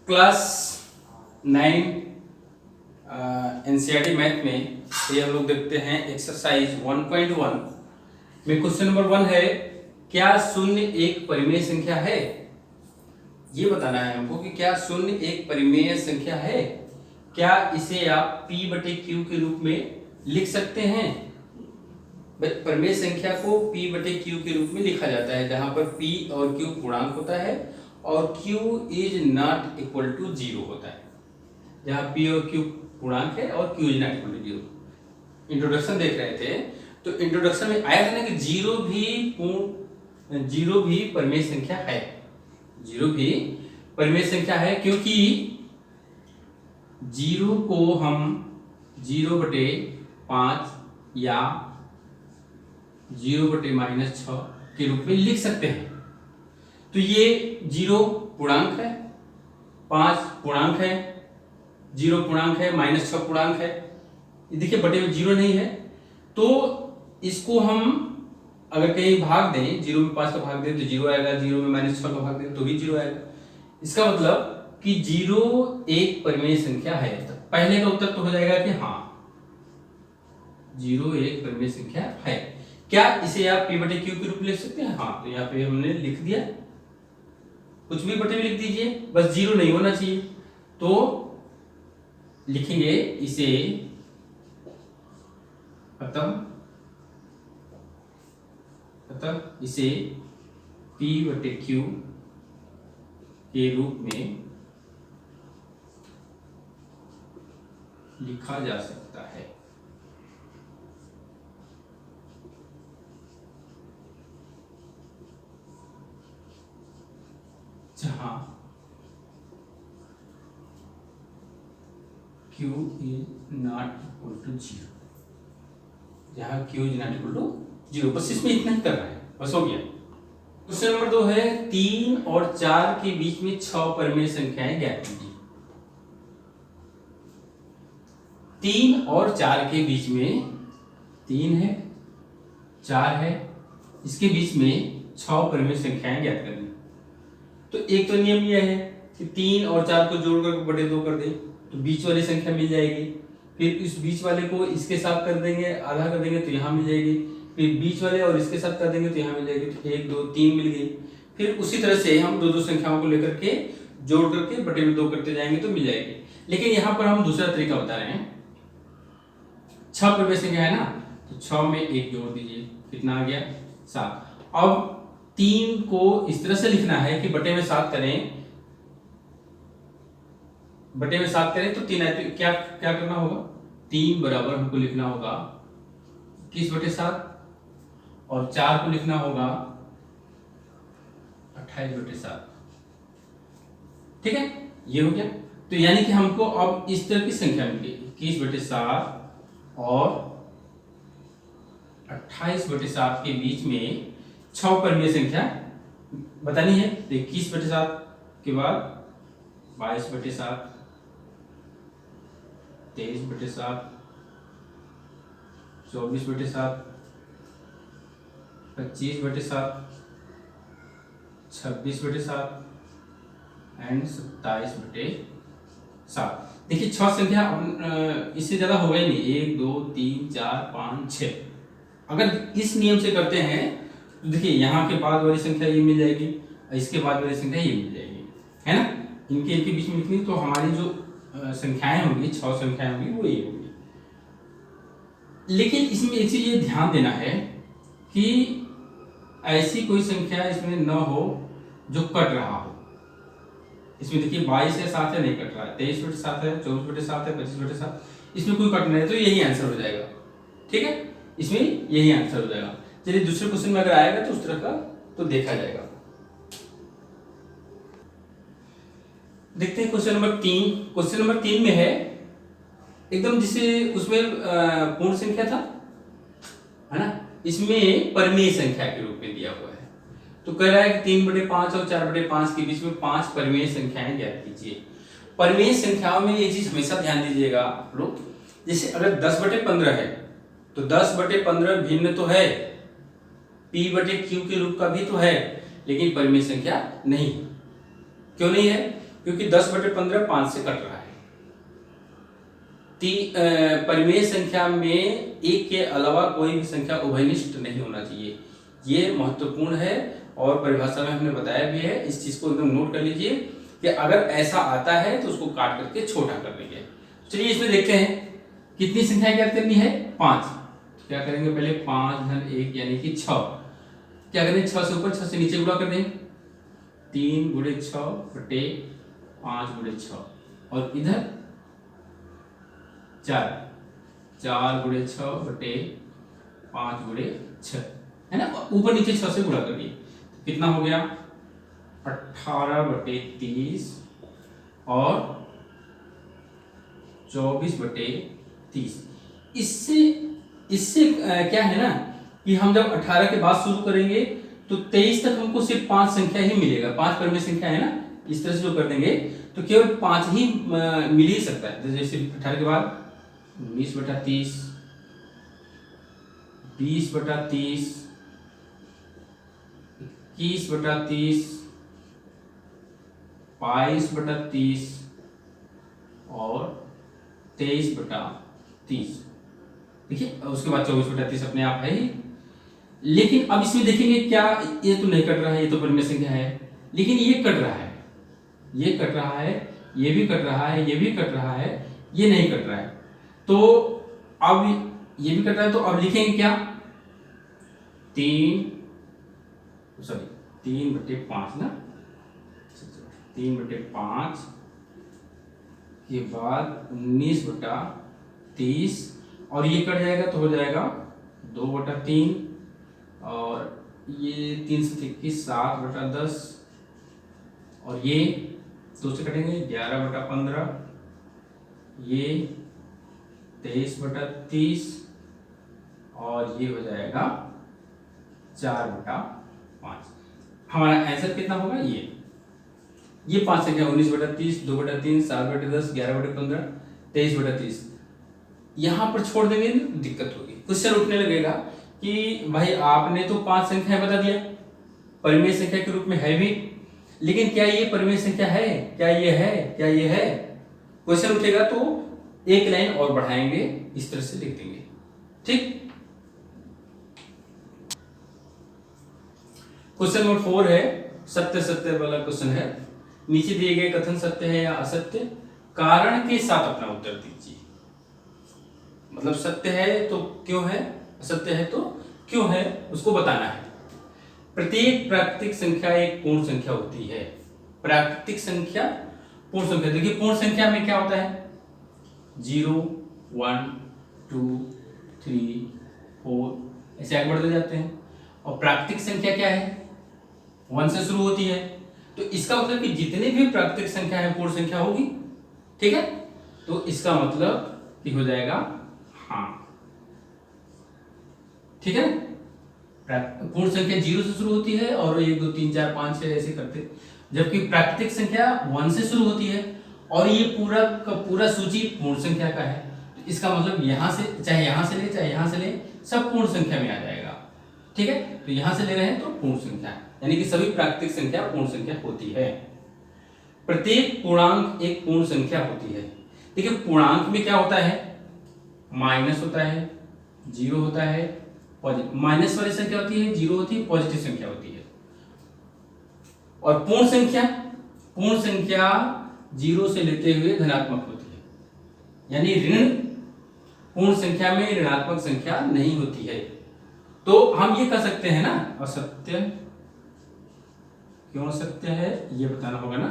Class 9 NCERT math में ये हम लोग देखते हैं एक्सरसाइज 1.1 में क्वेश्चन नंबर 1 है, क्या शून्य एक परिमेय संख्या है? ये बताना है हमको कि क्या शून्य एक परिमेय संख्या है। क्या इसे आप p बटे q के रूप में लिख सकते हैं? परिमेय संख्या को p बटे q के रूप में लिखा जाता है, जहां पर p और q पूर्णांक होता है और q is not equal to 0 होता है। जहां p और q पूर्णांक है और q is not equal to 0। Introduction देख रहे थे तो इंट्रोडक्शन में आया था ना कि जीरो भी परिमेय संख्या है। जीरो भी परिमेय संख्या है क्योंकि जीरो को हम 0/5 या 0/-6 के रूप में लिख सकते हैं। तो ये 0 पूर्णांक है, 5 पूर्णांक है, 0 पूर्णांक है, -6 पूर्णांक है। देखिए बटे में 0 नहीं है, तो इसको हम अगर कहीं भाग दें, 0 में 5 का भाग दें तो 0 आएगा, 0 में -6 का भाग दें तो भी 0 आएगा। इसका मतलब कि 0 एक परिमेय संख्या है। तो पहले का उत्तर तो हो जाएगा कि हाँ 0 एक परिमेय संख्या है। क्या इसे आप p बटे q के रूप में लिख सकते हैं? हाँ, तो यहाँ पे हमने लिख दिया, कुछ भी बटे में लिख दीजिए, बस 0 नहीं होना चाहिए। तो लिखेंगे इसे अतः इसे p बटे q के रूप में लिखा जा सकता है। जहां q is not equal to 0, जहां q is not equal to 0। बस इसमें इतना ही करना है, बस हो गया। क्वेश्चन नंबर 2 है, 3 और 4 के बीच में 6 परिमेय संख्याएं ज्ञात कीजिए। 3 और 4 के बीच में 3 है, 4 है, इसके बीच में 6 परिमेय संख्याएं ज्ञात करनी। तो एक तो नियम यह है कि 3 और 4 को जोड़कर बटे 2 कर दें तो बीच वाली संख्या मिल जाएगी। फिर इस बीच वाले को इसके साथ कर देंगे, आधा कर देंगे तो यहाँ मिल जाएगी। फिर बीच वाले और इसके साथ कर देंगे तो यहाँ मिल जाएगी। तो 1 2 3 मिल गई। फिर उसी तरह से हम दो संख्याओं को लेकर के जोड़ करके बटे में 2 करते जाएंगे तो मिल जाएगी। लेकिन यहाँ पर हम दूसरा तरीका बता रहे हैं। 6 परिमेय संख्या है ना, तो 6 में 1 जोड़ दीजिए, कितना आ गया 7। अब 3 को इस तरह से लिखना है कि बटे में 7 करें, बटे में 7 करें तो 3 आए। तो क्या करना होगा, 3 बराबर हमको लिखना होगा 21/7 और 4 को लिखना होगा 28/7। ठीक है, ये हो गया। तो यानी कि हमको अब इस तरह की संख्या मिल गई, 21/7 और 28/7 के बीच में 6 परिमेय संख्या बतानी है। तो 21/7 के बाद 22/7, 23/7, 24/7, 25/7, 26/7 एंड 27/7। देखिए 6 संख्या इससे ज्यादा होगा ही नहीं, 1 2 3 4 5 6। अगर इस नियम से करते हैं तो देखिए यहाँ के बाद वाली संख्या ये मिल जाएगी, इसके बाद वाली संख्या ये मिल जाएगी, है ना। इनके बीच में लिखनी तो हमारी जो संख्याएं होंगी, 6 संख्याएं होंगी, वो ये होंगी। लेकिन इसमें एक चीज ये ध्यान देना है कि ऐसी कोई संख्या इसमें न हो जो कट रहा हो। इसमें देखिए 22 है, 7 है, नहीं कट रहा है, 23/7 है, 24/7 है, 25/7, इसमें कोई कट नहीं है। तो यही आंसर हो जाएगा। ठीक है, इसमें यही आंसर हो जाएगा। चलिए दूसरे क्वेश्चन में अगर आएगा तो उस तरह का तो देखा जाएगा। देखते हैं क्वेश्चन नंबर 3। क्वेश्चन नंबर 3 में है एकदम जिसे उसमें पूर्ण संख्या था, है ना, इसमें परिमेय संख्या के रूप में दिया हुआ है। तो कह रहा है कि 3/5 और 4/5 के बीच में 5 परिमेय संख्याएं ज्ञात कीजिए। परिमेय संख्याओं में ये चीज हमेशा ध्यान दीजिएगा आप लोग। जैसे अगर 10/15 है तो 10/15 भिन्न तो है, p बटे q के रूप का भी तो है, लेकिन परिमेय संख्या नहीं। क्यों नहीं है? क्योंकि 10/15 5 से कट रहा है। परिमेय संख्या में एक के अलावा कोई भी संख्या उभयनिष्ठ नहीं होना चाहिए, ये महत्वपूर्ण है और परिभाषा में हमने बताया भी है। इस चीज को एकदम नोट कर लीजिए कि अगर ऐसा आता है तो उसको काट करके छोटा कर देंगे। चलिए इसमें देखते हैं कितनी संख्या ज्ञात करनी है, 5। तो क्या करेंगे, पहले 5 घन 1 यानी कि 6। क्या करें, 6 से ऊपर 6 से नीचे गुणा कर दें, 3 × 6 बटे 5 × 6 और इधर 4 × 6 बटे 5 × 6 है ना, ऊपर नीचे 6 से गुणा कर दिए तो कितना हो गया 18/30 और 24/30। इससे क्या है ना कि हम जब 18 के बाद शुरू करेंगे तो 23 तक हमको सिर्फ 5 संख्या ही मिलेगा, 5 परिमेय संख्या है ना। इस तरह से जो कर देंगे तो केवल 5 ही मिल ही सकता है। जैसे 18 के बाद 19/30, 20/30, 21/30, 22/30 और 23/30। देखिए उसके बाद 24/30 अपने आप है ही। लेकिन अब इसमें देखेंगे क्या, ये तो नहीं कट रहा है, ये तो परिमेय संख्या है, लेकिन ये कट रहा है, ये कट रहा है, ये भी कट रहा है, ये भी कट रहा है, ये नहीं कट रहा है। तो अब ये भी कट रहा है, तो अब लिखेंगे क्या, 3/5 ना, 3/5 के बाद 19/30 और ये कट जाएगा तो हो जाएगा 2/3 और ये 3 से 21 7/10 और ये 2 से कटेंगे 11/15, ये 23/30 और ये हो जाएगा 4/5। हमारा आंसर कितना होगा, ये 5 संख्या 19/30, 2/3, 7/10, 11/15, 23/30 यहां पर छोड़ देंगे तो दिक्कत होगी। क्वेश्चन उठने लगेगा कि भाई आपने तो 5 संख्याएं बता दिया, परिमेय संख्या के रूप में है भी, लेकिन क्या ये परिमेय संख्या है, क्या ये है, क्या ये है। क्वेश्चन उठेगा तो एक लाइन और बढ़ाएंगे, इस तरह से लिख देंगे। ठीक, क्वेश्चन नंबर 4 है, सत्य सत्य वाला क्वेश्चन है। नीचे दिए गए कथन सत्य है या असत्य, कारण के साथ अपना उत्तर दीजिए। मतलब सत्य है तो क्यों है, असत्य है तो क्यों है, उसको बताना है। प्रत्येक प्राकृतिक संख्या एक पूर्ण संख्या होती है। प्राकृतिक संख्या पूर्ण संख्या, देखिए पूर्ण संख्या में क्या होता है, 0 1 2 3 4 ऐसे आगे बढ़ते जाते हैं। और प्राकृतिक संख्या क्या है, 1 से शुरू होती है। तो इसका मतलब कि जितने भी प्राकृतिक संख्या है पूर्ण संख्या होगी। ठीक है, तो इसका मतलब कि हो जाएगा हाँ। ठीक है, पूर्ण संख्या 0 से शुरू होती है और 1 2 3 4 5 6 ऐसे करते, जबकि प्राकृतिक संख्या 1 से शुरू होती है और ये पूरा का पूरा सूची पूर्ण संख्या का है। तो इसका मतलब यहां से, चाहे यहां से ले चाहे यहां से ले, सब पूर्ण संख्या में आ जाएगा। ठीक है, तो यहां से ले रहे हैं तो पूर्ण संख्या, यानी कि सभी प्राकृतिक संख्या पूर्ण संख्या होती है। प्रत्येक पूर्णांक एक पूर्ण संख्या होती है। देखिए पूर्णांक में क्या होता है, माइनस होता है, 0 होता है, माइनस वाली संख्या होती है, 0 होती है, पॉजिटिव संख्या होती है। और पूर्ण संख्या 0 से लेते हुए धनात्मक होती है, यानी ऋण पूर्ण संख्या में ऋणात्मक संख्या नहीं होती है। तो हम ये कह सकते हैं ना, असत्य। क्यों असत्य है ये बताना होगा ना,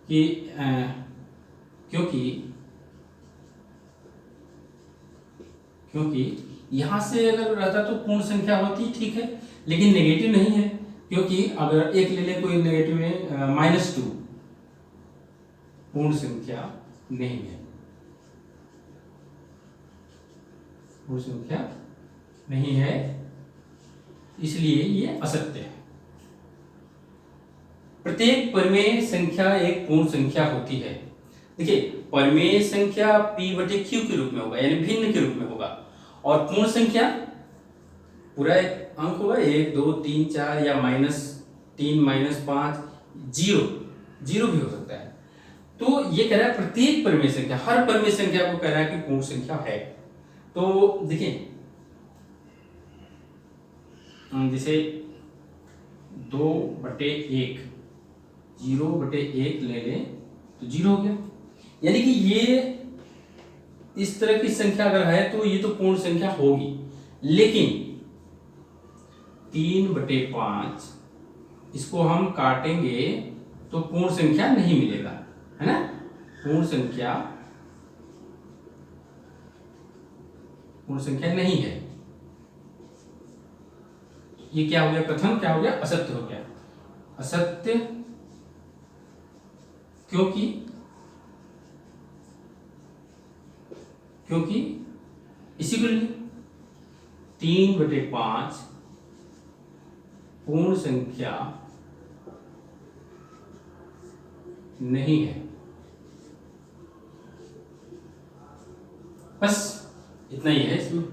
कि क्योंकि यहां से अगर रहता तो पूर्ण संख्या होती, ठीक है, लेकिन नेगेटिव नहीं है। क्योंकि अगर एक ले ले कोई नेगेटिव में -2 पूर्ण संख्या नहीं है, पूर्ण संख्या नहीं है, इसलिए ये असत्य है। प्रत्येक परिमेय संख्या एक पूर्ण संख्या होती है। देखिए परिमेय संख्या p/q के रूप में होगा, यानी भिन्न के रूप में होगा, और पूर्ण संख्या पूरा एक अंक होगा, 1 2 3 4 या -3 -5 0 भी हो सकता है। तो ये कह रहा है प्रत्येक परिमेय संख्या, हर परिमेय संख्या को कह रहा है कि पूर्ण संख्या है। तो देखिए जैसे 2/1, 0/1 ले लें तो 0 हो गया। यानी कि ये इस तरह की संख्या अगर है तो ये तो पूर्ण संख्या होगी, लेकिन 3/5 इसको हम काटेंगे तो पूर्ण संख्या नहीं मिलेगा, है ना। पूर्ण संख्या नहीं है। ये क्या हो गया, प्रथम क्या हो गया, असत्य हो गया। असत्य क्योंकि इसी को लिए 3/5 पूर्ण संख्या नहीं है। बस इतना ही है इसमें।